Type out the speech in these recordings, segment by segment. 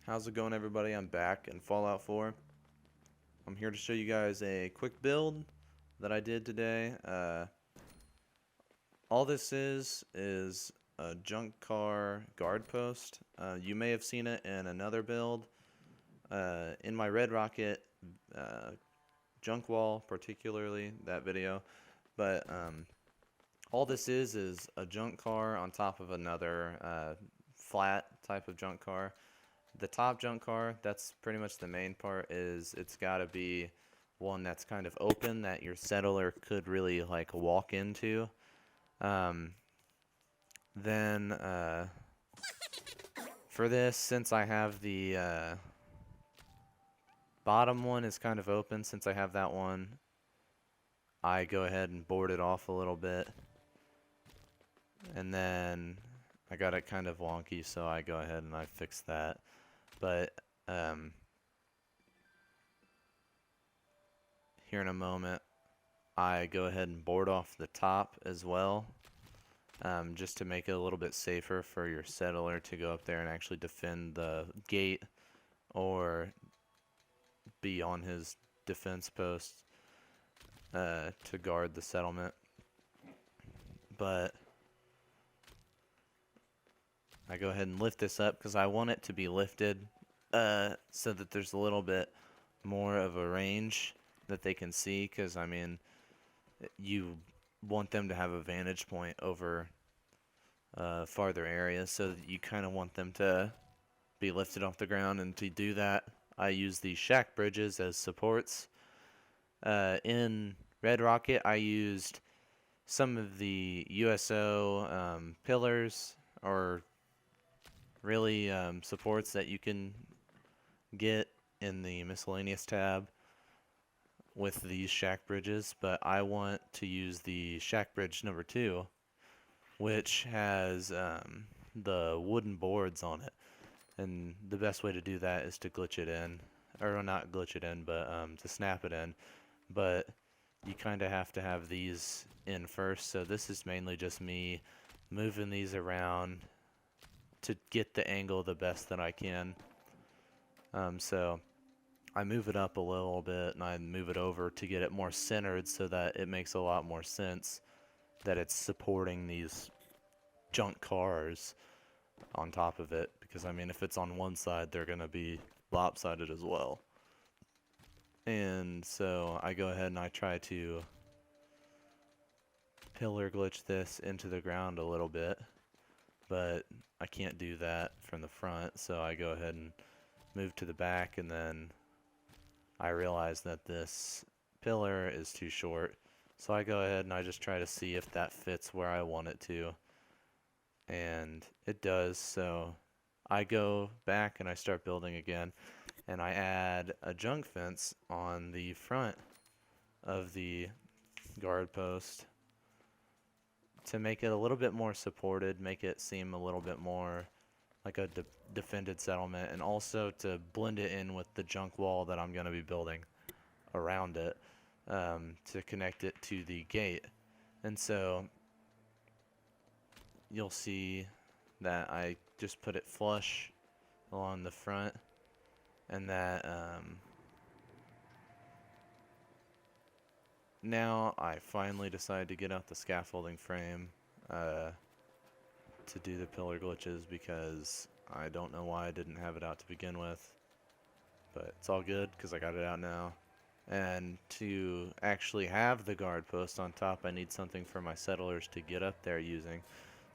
How's it going, everybody? I'm back in Fallout 4. I'm here to show you guys a quick build that I did today. All this is a junk car guard post. You may have seen it in another build. In my Red Rocket junk wall, particularly that video. But all this is a junk car on top of another flat type of junk car. The top junk car, that's pretty much the main part, is it's got to be one that's kind of open that your settler could really like walk into. Um, then for this, since I have the bottom one is kind of open, since I have that one, I go ahead and board it off a little bit. And then I got it kind of wonky, so I go ahead and I fix that. But here in a moment, I go ahead and board off the top as well, just to make it a little bit safer for your settler to go up there and actually defend the gate or be on his defense post to guard the settlement. But I go ahead and lift this up because I want it to be lifted so that there's a little bit more of a range that they can see, because I mean, you want them to have a vantage point over farther areas, so that you kind of want them to be lifted off the ground. And to do that, I use these shack bridges as supports. In Red Rocket, I used some of the USO pillars, or really supports that you can get in the miscellaneous tab with these shack bridges, but I want to use the shack bridge number 2, which has the wooden boards on it. And the best way to do that is to glitch it in, or not glitch it in, but to snap it in. But you kind of have to have these in first, so this is mainly just me moving these around to get the angle the best that I can. So I move it up a little bit and I move it over to get it more centered, so that it makes a lot more sense that it's supporting these junk cars on top of it. Because I mean, if it's on one side, they're going to be lopsided as well. And so I go ahead and I try to pillar glitch this into the ground a little bit, but I can't do that from the front, so I go ahead and move to the back, and then I realize that this pillar is too short, so I go ahead and I just try to see if that fits where I want it to, and it does. So I go back and I start building again, and I add a junk fence on the front of the guard post to make it a little bit more supported, make it seem a little bit more like a defended settlement, and also to blend it in with the junk wall that I'm going to be building around it, to connect it to the gate. And so you'll see that I just put it flush along the front, and that now I finally decided to get out the scaffolding frame to do the pillar glitches, because I don't know why I didn't have it out to begin with, but it's all good because I got it out now. And to actually have the guard post on top, I need something for my settlers to get up there using.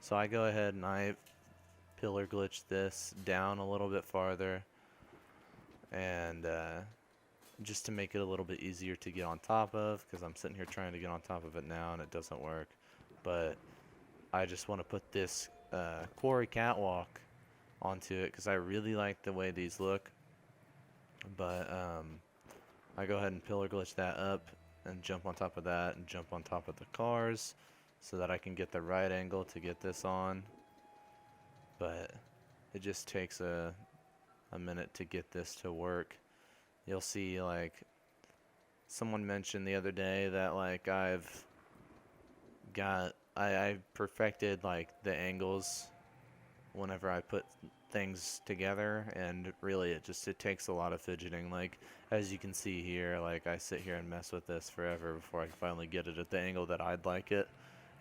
So I go ahead and I pillar glitch this down a little bit farther, and just to make it a little bit easier to get on top of, because I'm sitting here trying to get on top of it now and it doesn't work. But I just want to put this quarry catwalk onto it because I really like the way these look. But I go ahead and pillar glitch that up and jump on top of that and jump on top of the cars, so that I can get the right angle to get this on. But it just takes a minute to get this to work. You'll see, like, someone mentioned the other day that, like, I perfected like the angles whenever I put things together, and really it takes a lot of fidgeting. Like, as you can see here, like I sit here and mess with this forever before I can finally get it at the angle that I'd like it.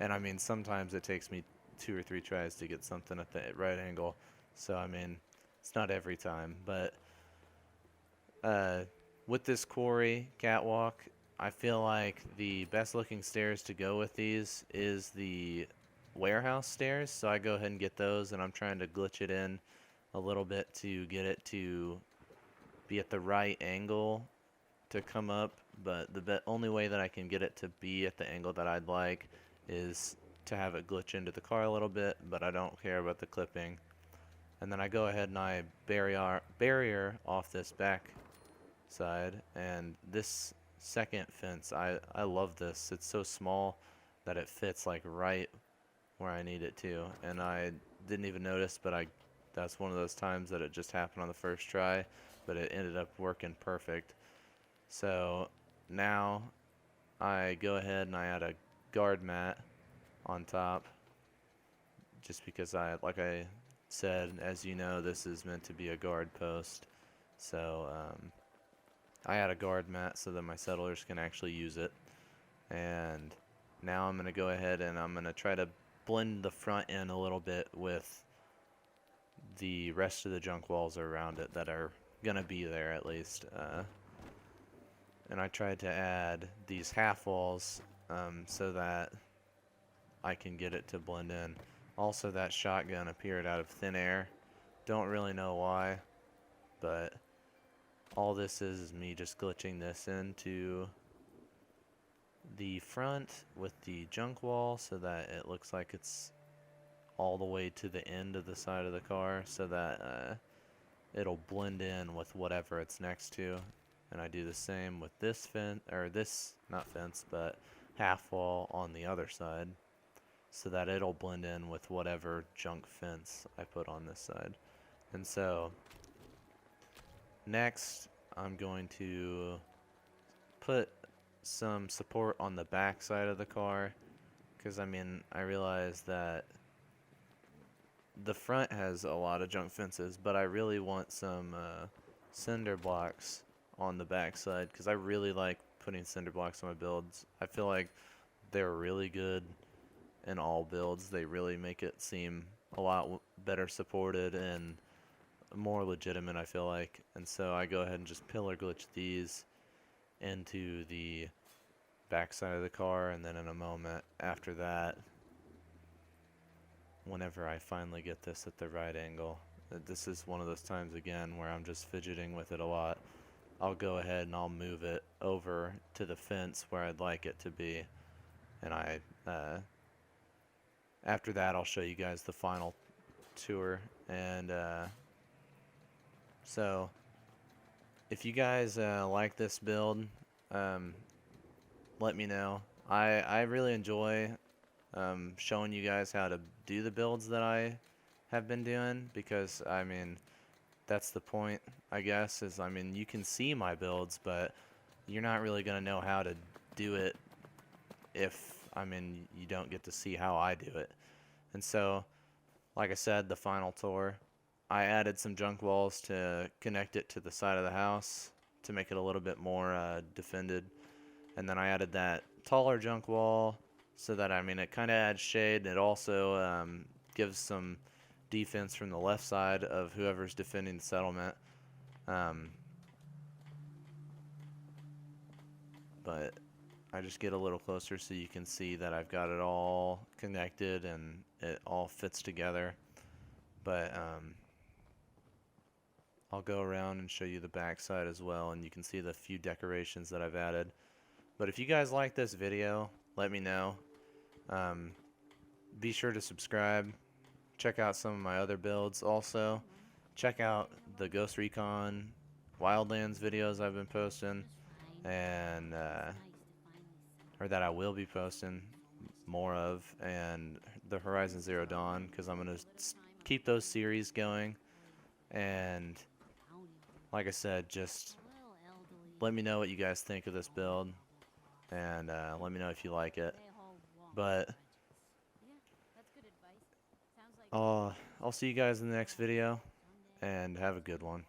And I mean, sometimes it takes me 2 or 3 tries to get something at the right angle. So I mean, it's not every time, but uh, with this quarry catwalk, I feel like the best looking stairs to go with these is the warehouse stairs. So I go ahead and get those, and I'm trying to glitch it in a little bit to get it to be at the right angle to come up. But the only way that I can get it to be at the angle that I'd like is to have it glitch into the car a little bit, but I don't care about the clipping. And then I go ahead and I barrier off this back side, and this second fence, I love this. It's so small that it fits like right where I need it to, and I didn't even notice, but that's one of those times that it just happened on the first try, but it ended up working perfect. So now I go ahead and I add a guard mat on top, just because like I said, as you know, this is meant to be a guard post. So I add a guard mat so that my settlers can actually use it. And now I'm going to go ahead and I'm going to try to blend the front end a little bit with the rest of the junk walls around it that are going to be there at least. And I tried to add these half walls so that I can get it to blend in. Also, that shotgun appeared out of thin air. Don't really know why, but all this is me just glitching this into the front with the junk wall so that it looks like it's all the way to the end of the side of the car, so that it'll blend in with whatever it's next to. And I do the same with this fence, or this, not fence, but half wall on the other side, so that it'll blend in with whatever junk fence I put on this side. And so next I'm going to put some support on the back side of the car, because I mean, I realize that the front has a lot of junk fences, but I really want some cinder blocks on the back side, because I really like putting cinder blocks on my builds. I feel like they're really good in all builds. They really make it seem a lot better supported and more legitimate, I feel like. And so I go ahead and just pillar glitch these into the back side of the car, and then in a moment after that, whenever I finally get this at the right angle, this is one of those times again where I'm just fidgeting with it a lot. I'll go ahead and I'll move it over to the fence where I'd like it to be, and after that I'll show you guys the final tour. And so if you guys like this build, let me know. I really enjoy showing you guys how to do the builds that I have been doing, because I mean, that's the point, I guess, is I mean, you can see my builds, but you're not really gonna know how to do it if, I mean, you don't get to see how I do it. And so, like I said, the final tour, I added some junk walls to connect it to the side of the house to make it a little bit more defended. And then I added that taller junk wall so that, I mean, it kind of adds shade. It also gives some defense from the left side of whoever's defending the settlement. But I just get a little closer so you can see that I've got it all connected and it all fits together. But I'll go around and show you the back side as well, and you can see the few decorations that I've added. But if you guys like this video, let me know. Be sure to subscribe. Check out some of my other builds also. Check out the Ghost Recon Wildlands videos I've been posting, and or that I will be posting more of, and the Horizon Zero Dawn, because I'm going to keep those series going. And like I said, just let me know what you guys think of this build, and let me know if you like it. But I'll see you guys in the next video. and have a good one.